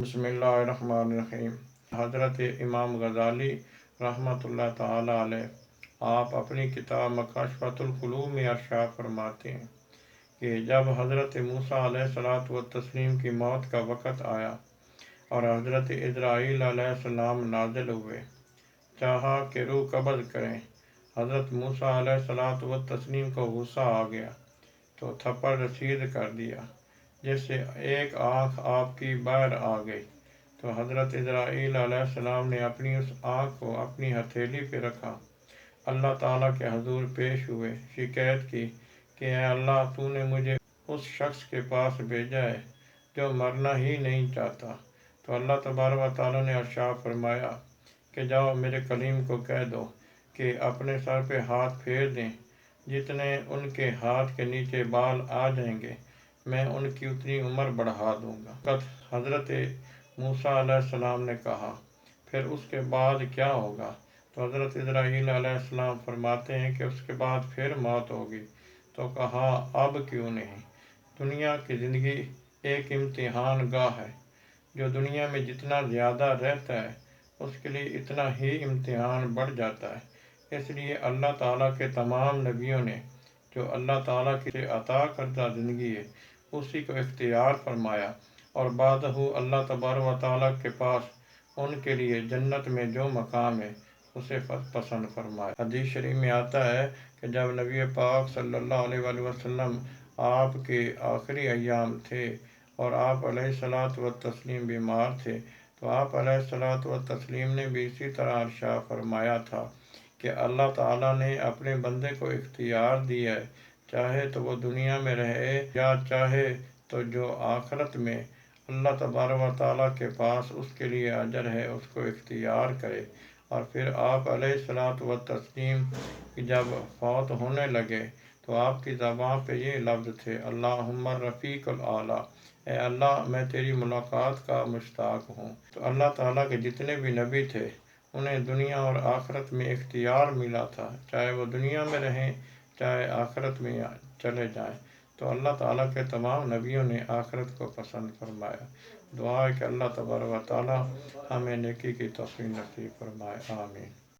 بسم اللہ الرحمن الرحیم۔ حضرت امام غزالی رحمۃ اللہ تعالی علیہ آپ اپنی کتاب مکاشفۃ القلوب میں ارشاد فرماتے ہیں کہ جب حضرت موسیٰ علیہ الصلاۃ والتسلیم کی موت کا وقت آیا اور حضرت اسرائیل علیہ السلام نازل ہوئے، چاہا کہ روح قبض کریں، حضرت موسیٰ علیہ الصلاۃ والتسلیم کو غصہ آ گیا تو تھپڑ رسید کر دیا، جس سے ایک آنکھ آپ کی باہر آ گئی۔ تو حضرت اسرائیل علیہ السلام نے اپنی اس آنکھ کو اپنی ہتھیلی پہ رکھا، اللہ تعالیٰ کے حضور پیش ہوئے، شکایت کی کہ اے اللہ، تو نے مجھے اس شخص کے پاس بھیجا ہے جو مرنا ہی نہیں چاہتا۔ تو اللہ تبارک و تعالیٰ نے ارشاد فرمایا کہ جاؤ میرے کلیم کو کہہ دو کہ اپنے سر پہ ہاتھ پھیر دیں، جتنے ان کے ہاتھ کے نیچے بال آ جائیں گے میں ان کی اتنی عمر بڑھا دوں گا۔ حضرت موسیٰ علیہ السلام نے کہا پھر اس کے بعد کیا ہوگا؟ تو حضرت اسرائیل علیہ السلام فرماتے ہیں کہ اس کے بعد پھر موت ہوگی۔ تو کہا اب کیوں نہیں؟ دنیا کی زندگی ایک امتحان گاہ ہے، جو دنیا میں جتنا زیادہ رہتا ہے اس کے لیے اتنا ہی امتحان بڑھ جاتا ہے۔ اس لیے اللہ تعالیٰ کے تمام نبیوں نے جو اللہ تعالیٰ کی عطا کردہ زندگی ہے اسی کو اختیار فرمایا، اور بعدہ اللہ تبارک و تعالیٰ کے پاس ان کے لیے جنت میں جو مقام ہے اسے پسند فرمایا۔ حدیث شریف میں آتا ہے کہ جب نبی پاک صلی اللہ علیہ وآلہ وسلم آپ کے آخری ایام تھے اور آپ علیہ الصلاۃ والتسلیم بیمار تھے، تو آپ علیہ الصلاۃ والتسلیم نے بھی اسی طرح ارشاد فرمایا تھا کہ اللہ تعالیٰ نے اپنے بندے کو اختیار دیا ہے، چاہے تو وہ دنیا میں رہے یا چاہے تو جو آخرت میں اللہ تبارک و تعالیٰ کے پاس اس کے لیے اجر ہے اس کو اختیار کرے۔ اور پھر آپ علیہ الصلاۃ والتسلیم جب فوت ہونے لگے تو آپ کی زبان پہ یہ لفظ تھے، اللہم الرفیق الاعلیٰ، اے اللہ میں تیری ملاقات کا مشتاق ہوں۔ تو اللہ تعالیٰ کے جتنے بھی نبی تھے انہیں دنیا اور آخرت میں اختیار ملا تھا، چاہے وہ دنیا میں رہیں چاہے آخرت میں چلے جائیں۔ تو اللہ تعالیٰ کے تمام نبیوں نے آخرت کو پسند فرمایا۔ دعا ہے کہ اللہ تبارک و تعالیٰ ہمیں نیکی کی توفیق نصیب فرمائے، آمین۔